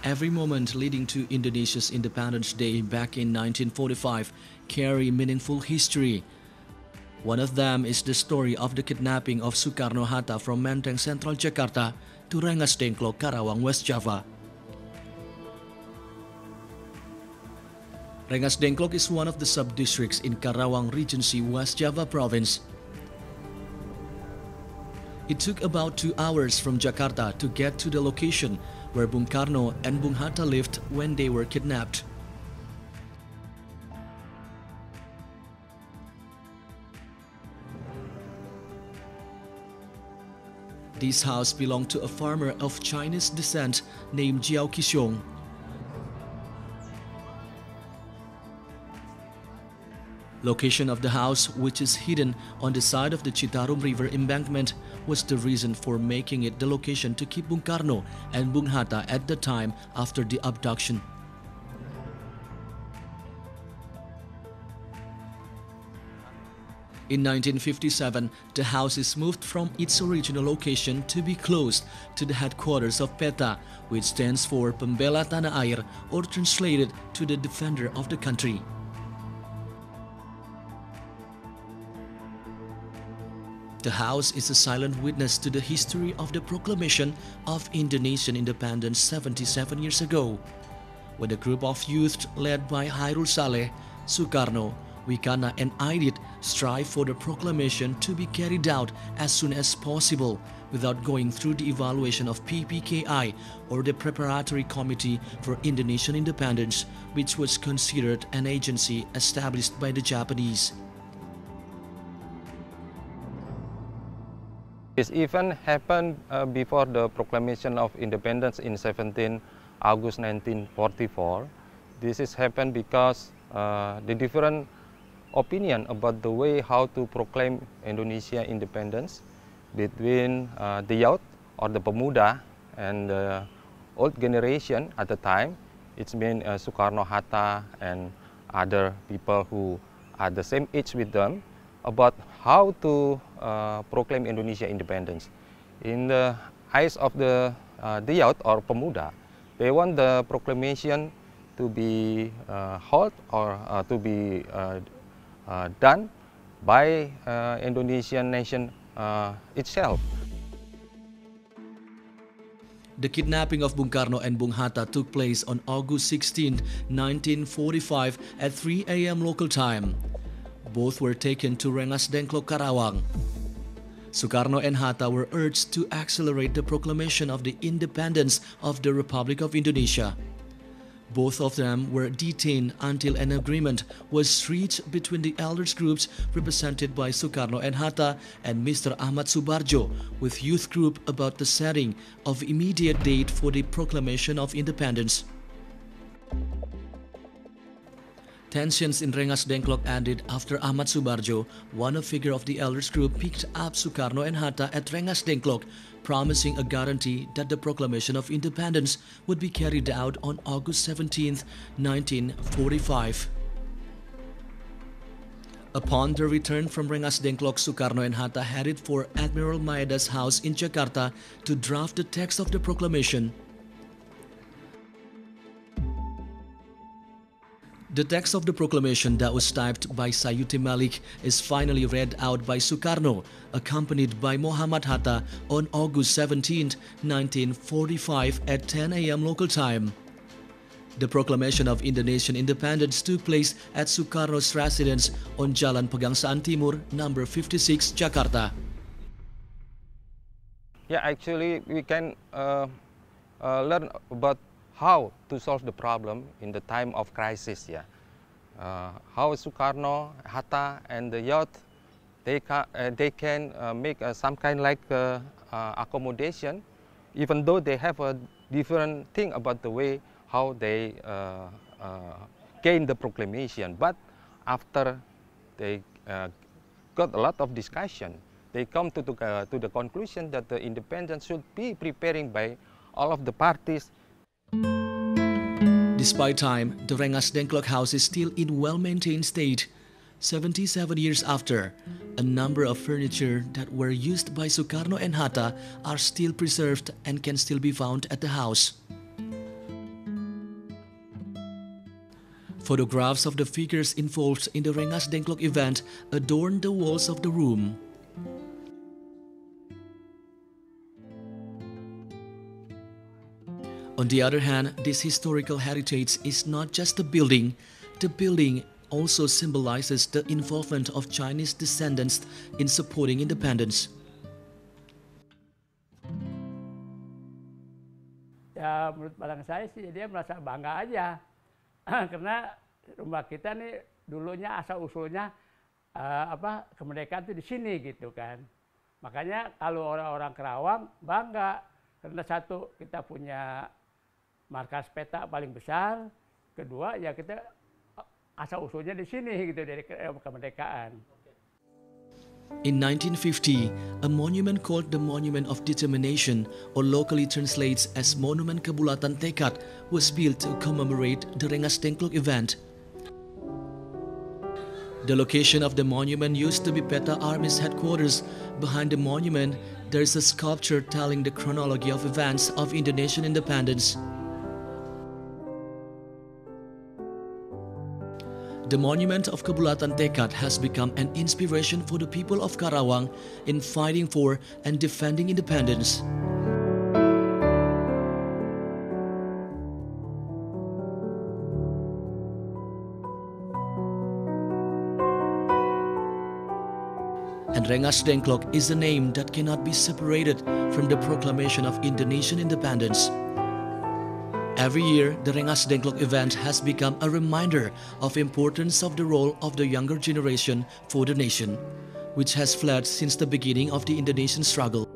Every moment leading to Indonesia's Independence Day back in 1945 carry meaningful history. One of them is the story of the kidnapping of Soekarno-Hatta from Menteng, Central Jakarta to Rengasdengklok, Karawang, West Java. Rengasdengklok is one of the sub-districts in Karawang Regency, West Java Province. It took about 2 hours from Jakarta to get to the location where Bung Karno and Bung Hatta lived when they were kidnapped. This house belonged to a farmer of Chinese descent named Jiao Qixiong. Location of the house, which is hidden on the side of the Citarum River embankment, was the reason for making it the location to keep Bung Karno and Bung Hatta at the time after the abduction. In 1957, the house is moved from its original location to be close to the headquarters of PETA, which stands for Pembela Tanah Air, or translated to the Defender of the Country. The house is a silent witness to the history of the proclamation of Indonesian independence 77 years ago, when a group of youth led by Hairul Saleh, Soekarno, Wikana and Aidit strive for the proclamation to be carried out as soon as possible without going through the evaluation of PPKI, or the Preparatory Committee for Indonesian Independence, which was considered an agency established by the Japanese. This event happened before the proclamation of independence in 17 August 1944. This has happened because the different opinion about the way how to proclaim Indonesia independence between the youth or the pemuda and the old generation at the time. It's been Soekarno-Hatta and other people who are the same age with them, about how to proclaim Indonesia independence. In the eyes of the youth or pemuda, they want the proclamation to be held or to be done by Indonesian nation itself. The kidnapping of Bung Karno and Bung Hatta took place on August 16, 1945 at 3 a.m. local time. Both were taken to Rengasdengklok, Karawang. Soekarno and Hatta were urged to accelerate the proclamation of the independence of the Republic of Indonesia. Both of them were detained until an agreement was reached between the elders groups represented by Soekarno and Hatta and Mr. Ahmad Subarjo with youth group about the setting of immediate date for the proclamation of independence. Tensions in Rengasdengklok ended after Ahmad Subarjo, one figure of the elders group, picked up Soekarno and Hatta at Rengasdengklok, promising a guarantee that the proclamation of independence would be carried out on August 17, 1945. Upon their return from Rengasdengklok, Soekarno and Hatta headed for Admiral Maeda's house in Jakarta to draft the text of the proclamation. The text of the proclamation that was typed by Sayuti Malik is finally read out by Soekarno, accompanied by Muhammad Hatta on August 17, 1945 at 10 a.m. local time. The proclamation of Indonesian independence took place at Soekarno's residence on Jalan Pegangsaan Timur, number 56, Jakarta. Yeah, actually we can learn about how to solve the problem in the time of crisis. Yeah, how Soekarno, Hatta, and the youth they can make some kind like accommodation, even though they have a different thing about the way how they gain the proclamation. But after they got a lot of discussion, they come to the conclusion that the independence should be preparing by all of the parties. Despite time, the Rengasdengklok house is still in well-maintained state. 77 years after, a number of furniture that were used by Soekarno and Hatta are still preserved and can still be found at the house. Photographs of the figures involved in the Rengasdengklok event adorn the walls of the room. On the other hand, this historical heritage is not just a building. The building also symbolizes the involvement of Chinese descendants in supporting independence. Ya, menurut barang saya sih dia merasa bangga aja. Karena rumah kita nih dulunya asal-usulnya kemerdekaan itu di sini gitu kan. Makanya kalau orang-orang Karawang bangga. Karena satu, kita punya markas peta paling besar. Kedua, ya kita asal-usulnya di sini gitu dari kemerdekaan. In 1950, a monument called the Monument of Determination, or locally translates as Monument Kebulatan Tekad, was built to commemorate the Rengasdengklok event. The location of the monument used to be PETA Army's headquarters. Behind the monument, there is a sculpture telling the chronology of events of Indonesian independence. The monument of Kebulatan Tekad has become an inspiration for the people of Karawang in fighting for and defending independence. And Rengasdengklok is a name that cannot be separated from the proclamation of Indonesian independence. Every year, the Rengasdengklok event has become a reminder of importance of the role of the younger generation for the nation, which has fled since the beginning of the Indonesian struggle.